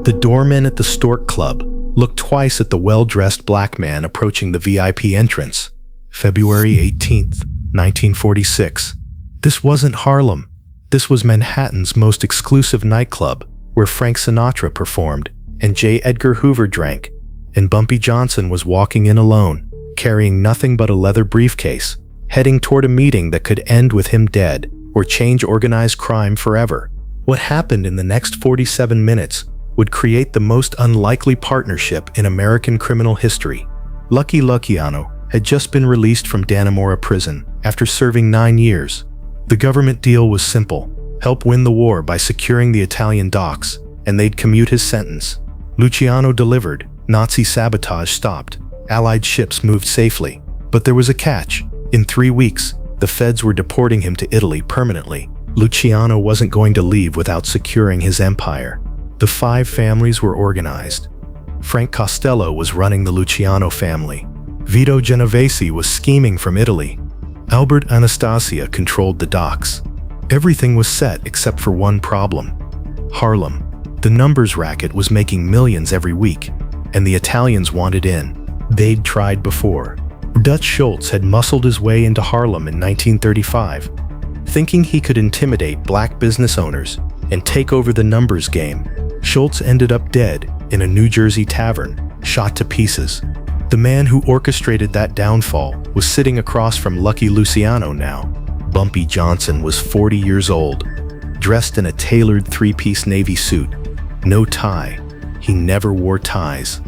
The doorman at the Stork Club looked twice at the well-dressed black man approaching the VIP entrance. February 18th, 1946. This wasn't Harlem. This was Manhattan's most exclusive nightclub, where Frank Sinatra performed and J. Edgar Hoover drank, and Bumpy Johnson was walking in alone, carrying nothing but a leather briefcase, heading toward a meeting that could end with him dead or change organized crime forever. What happened in the next 47 minutes would create the most unlikely partnership in American criminal history. Lucky Luciano had just been released from Dannemora prison after serving 9 years. The government deal was simple: help win the war by securing the Italian docks, and they'd commute his sentence. Luciano delivered. Nazi sabotage stopped. Allied ships moved safely. But there was a catch. In 3 weeks, the feds were deporting him to Italy permanently. Luciano wasn't going to leave without securing his empire. The 5 families were organized. Frank Costello was running the Luciano family. Vito Genovese was scheming from Italy. Albert Anastasia controlled the docks. Everything was set except for one problem: Harlem. The numbers racket was making millions every week, and the Italians wanted in. They'd tried before. Dutch Schultz had muscled his way into Harlem in 1935, thinking he could intimidate black business owners and take over the numbers game. Schultz ended up dead in a New Jersey tavern, shot to pieces. The man who orchestrated that downfall was sitting across from Lucky Luciano now. Bumpy Johnson was 40 years old, dressed in a tailored 3-piece navy suit. No tie. He never wore ties.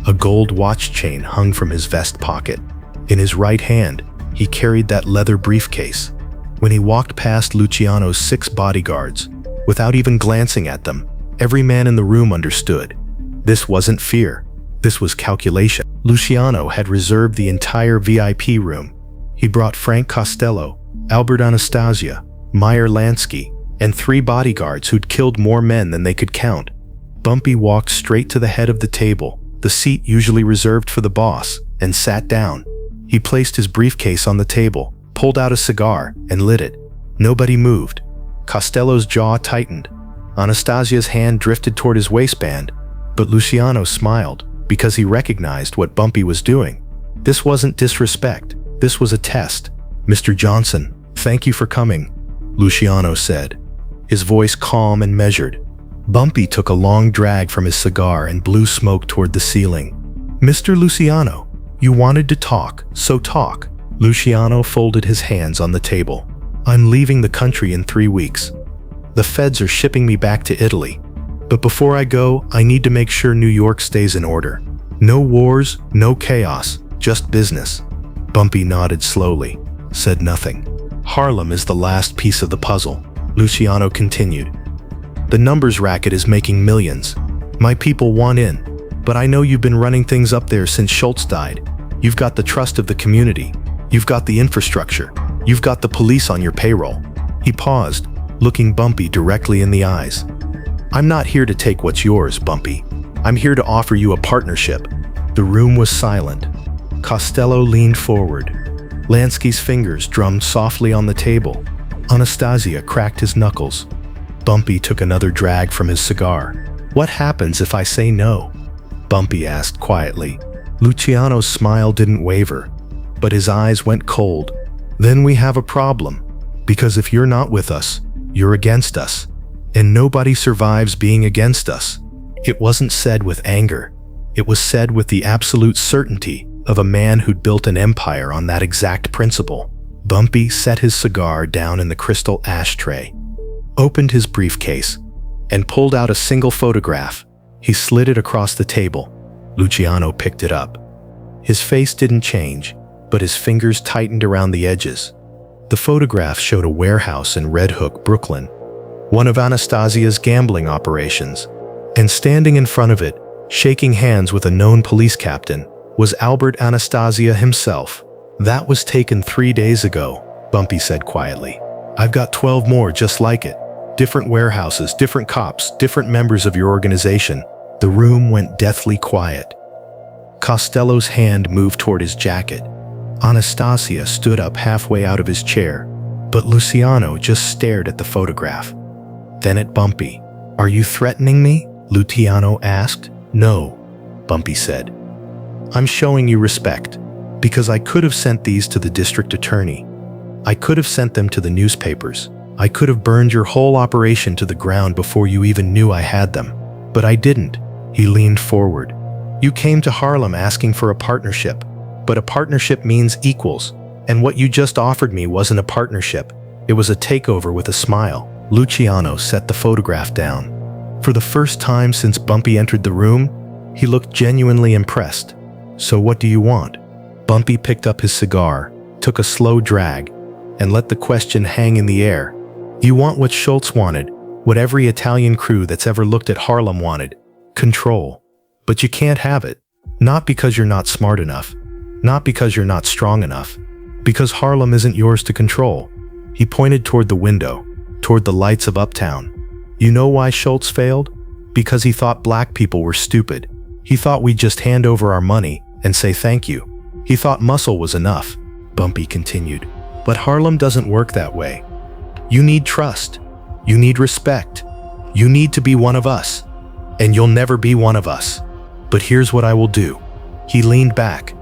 A gold watch chain hung from his vest pocket. In his right hand, he carried that leather briefcase. When he walked past Luciano's 6 bodyguards, without even glancing at them, every man in the room understood. This wasn't fear. This was calculation. Luciano had reserved the entire VIP room. He brought Frank Costello, Albert Anastasia, Meyer Lansky, and 3 bodyguards who'd killed more men than they could count. Bumpy walked straight to the head of the table, the seat usually reserved for the boss, and sat down. He placed his briefcase on the table, pulled out a cigar, and lit it. Nobody moved. Costello's jaw tightened. Anastasia's hand drifted toward his waistband, but Luciano smiled because he recognized what Bumpy was doing. This wasn't disrespect. This was a test. "Mr. Johnson, thank you for coming," Luciano said, his voice calm and measured. Bumpy took a long drag from his cigar and blew smoke toward the ceiling. "Mr. Luciano, you wanted to talk, so talk." Luciano folded his hands on the table. "I'm leaving the country in 3 weeks. The feds are shipping me back to Italy. But before I go, I need to make sure New York stays in order. No wars, no chaos, just business." Bumpy nodded slowly, said nothing. "Harlem is the last piece of the puzzle," Luciano continued. "The numbers racket is making millions. My people want in, but I know you've been running things up there since Schultz died. You've got the trust of the community. You've got the infrastructure. You've got the police on your payroll." He paused, looking Bumpy directly in the eyes. "I'm not here to take what's yours, Bumpy. I'm here to offer you a partnership." The room was silent. Costello leaned forward. Lansky's fingers drummed softly on the table. Anastasia cracked his knuckles. Bumpy took another drag from his cigar. "What happens if I say no?" Bumpy asked quietly. Luciano's smile didn't waver, but his eyes went cold. "Then we have a problem, because if you're not with us, you're against us. And nobody survives being against us." It wasn't said with anger. It was said with the absolute certainty of a man who'd built an empire on that exact principle. Bumpy set his cigar down in the crystal ashtray, opened his briefcase, and pulled out a single photograph. He slid it across the table. Luciano picked it up. His face didn't change, but his fingers tightened around the edges. The photograph showed a warehouse in Red Hook, Brooklyn, one of Anastasia's gambling operations, and standing in front of it, shaking hands with a known police captain, was Albert Anastasia himself. "That was taken 3 days ago," Bumpy said quietly. "I've got 12 more just like it. Different warehouses, different cops, different members of your organization." The room went deathly quiet. Costello's hand moved toward his jacket. Anastasia stood up halfway out of his chair, but Luciano just stared at the photograph. Then at Bumpy. "Are you threatening me?" Luciano asked. "No," Bumpy said. "I'm showing you respect, because I could have sent these to the district attorney. I could have sent them to the newspapers. I could have burned your whole operation to the ground before you even knew I had them. But I didn't." He leaned forward. "You came to Harlem asking for a partnership, but a partnership means equals, and what you just offered me wasn't a partnership. It was a takeover with a smile." Luciano set the photograph down. For the first time since Bumpy entered the room, he looked genuinely impressed. "So what do you want?" Bumpy picked up his cigar, took a slow drag, and let the question hang in the air. "You want what Schultz wanted, what every Italian crew that's ever looked at Harlem wanted. Control. But you can't have it. Not because you're not smart enough. Not because you're not strong enough. Because Harlem isn't yours to control." He pointed toward the window, toward the lights of Uptown. "You know why Schultz failed? Because he thought black people were stupid. He thought we'd just hand over our money and say thank you. He thought muscle was enough," Bumpy continued. "But Harlem doesn't work that way. You need trust. You need respect. You need to be one of us. And you'll never be one of us. But here's what I will do." He leaned back.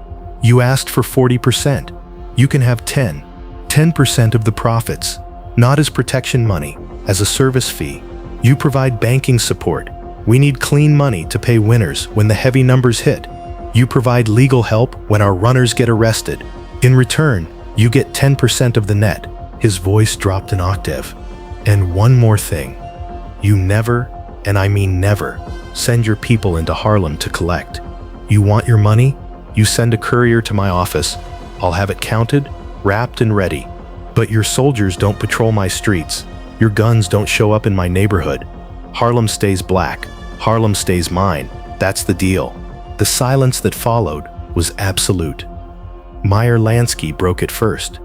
"You asked for 40%. You can have 10% of the profits, not as protection money, as a service fee. You provide banking support. We need clean money to pay winners when the heavy numbers hit. You provide legal help when our runners get arrested. In return, you get 10% of the net." His voice dropped an octave. "And one more thing. You never, and I mean never, send your people into Harlem to collect. You want your money? You send a courier to my office. I'll have it counted, wrapped, and ready. But your soldiers don't patrol my streets. Your guns don't show up in my neighborhood. Harlem stays black. Harlem stays mine. That's the deal." The silence that followed was absolute. Meyer Lansky broke it first.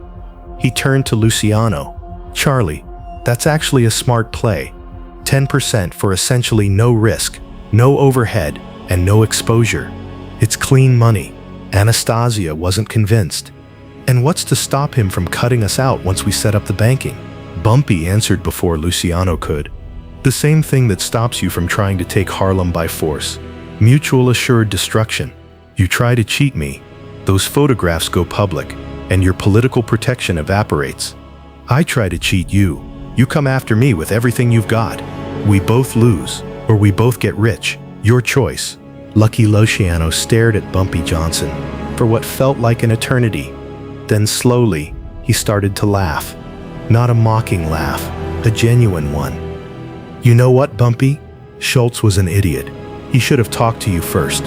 He turned to Luciano. "Charlie, that's actually a smart play. 10% for essentially no risk, no overhead, and no exposure. It's clean money." Anastasia wasn't convinced. "And what's to stop him from cutting us out once we set up the banking?" Bumpy answered before Luciano could. "The same thing that stops you from trying to take Harlem by force. Mutual assured destruction. You try to cheat me, those photographs go public, and your political protection evaporates. I try to cheat you. You come after me with everything you've got. We both lose, or we both get rich. Your choice." Lucky Luciano stared at Bumpy Johnson for what felt like an eternity. Then slowly, he started to laugh. Not a mocking laugh, a genuine one. "You know what, Bumpy? Schultz was an idiot. He should have talked to you first."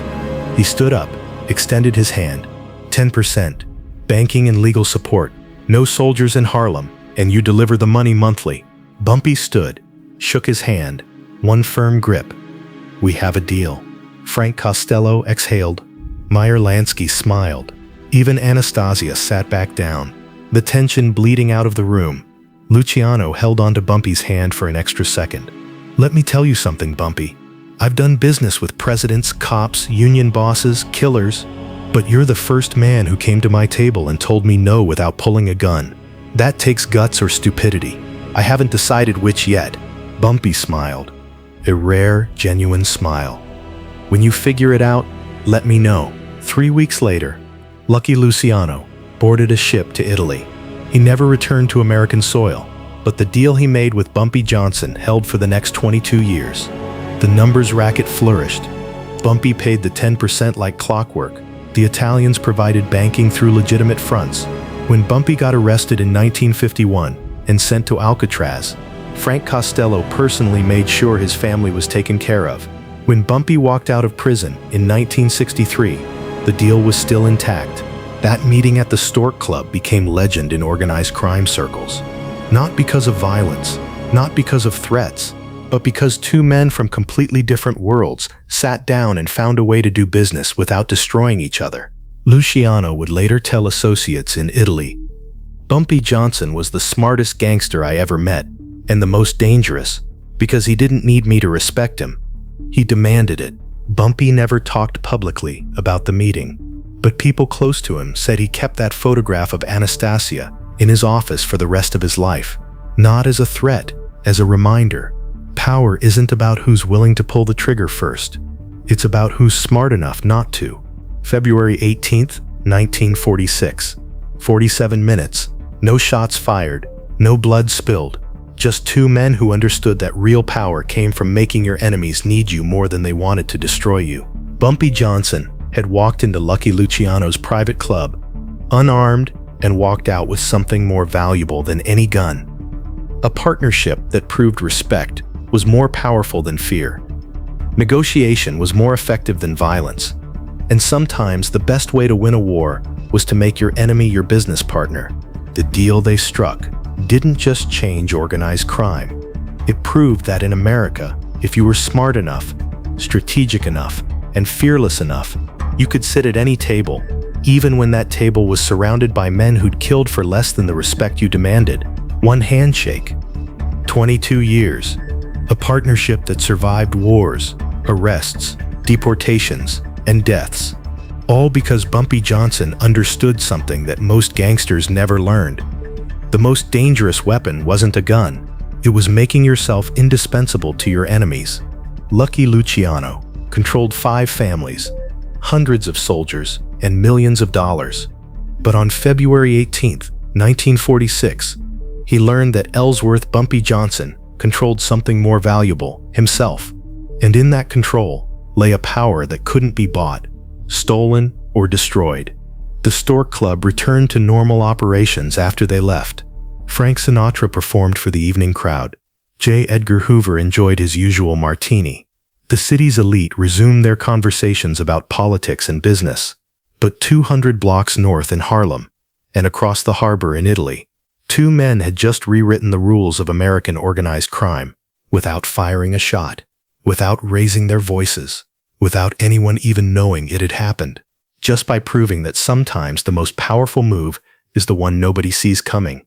He stood up, extended his hand. 10%, banking and legal support, no soldiers in Harlem, and you deliver the money monthly. Bumpy stood, shook his hand, one firm grip. "We have a deal." Frank Costello exhaled. Meyer Lansky smiled. Even Anastasia sat back down, the tension bleeding out of the room. Luciano held onto Bumpy's hand for an extra second. "Let me tell you something, Bumpy. I've done business with presidents, cops, union bosses, killers, but you're the first man who came to my table and told me no without pulling a gun. That takes guts or stupidity. I haven't decided which yet." Bumpy smiled, a rare, genuine smile. "When you figure it out, let me know." 3 weeks later, Lucky Luciano boarded a ship to Italy. He never returned to American soil, but the deal he made with Bumpy Johnson held for the next 22 years. The numbers racket flourished. Bumpy paid the 10% like clockwork. The Italians provided banking through legitimate fronts. When Bumpy got arrested in 1951 and sent to Alcatraz, Frank Costello personally made sure his family was taken care of. When Bumpy walked out of prison in 1963, the deal was still intact. That meeting at the Stork Club became legend in organized crime circles. Not because of violence, not because of threats, but because two men from completely different worlds sat down and found a way to do business without destroying each other. Luciano would later tell associates in Italy, "Bumpy Johnson was the smartest gangster I ever met, and the most dangerous, because he didn't need me to respect him. He demanded it." Bumpy never talked publicly about the meeting, but people close to him said he kept that photograph of Anastasia in his office for the rest of his life. Not as a threat, as a reminder. Power isn't about who's willing to pull the trigger first. It's about who's smart enough not to. February 18th, 1946. 47 minutes. No shots fired. No blood spilled. Just two men who understood that real power came from making your enemies need you more than they wanted to destroy you. Bumpy Johnson had walked into Lucky Luciano's private club, unarmed, and walked out with something more valuable than any gun. A partnership that proved respect was more powerful than fear. Negotiation was more effective than violence. And sometimes the best way to win a war was to make your enemy your business partner. The deal they struck didn't just change organized crime. It proved that in America, if you were smart enough, strategic enough, and fearless enough, you could sit at any table, even when that table was surrounded by men who'd killed for less than the respect you demanded. One handshake. 22 years. A partnership that survived wars, arrests, deportations, and deaths. All because Bumpy Johnson understood something that most gangsters never learned. The most dangerous weapon wasn't a gun. It was making yourself indispensable to your enemies. Lucky Luciano controlled 5 families, hundreds of soldiers, and millions of dollars. But on February 18th, 1946, he learned that Ellsworth Bumpy Johnson controlled something more valuable, himself. And in that control lay a power that couldn't be bought, stolen, or destroyed. The Stork Club returned to normal operations after they left. Frank Sinatra performed for the evening crowd. J. Edgar Hoover enjoyed his usual martini. The city's elite resumed their conversations about politics and business. But 200 blocks north in Harlem, and across the harbor in Italy, 2 men had just rewritten the rules of American organized crime, without firing a shot, without raising their voices, without anyone even knowing it had happened, just by proving that sometimes the most powerful move is the one nobody sees coming.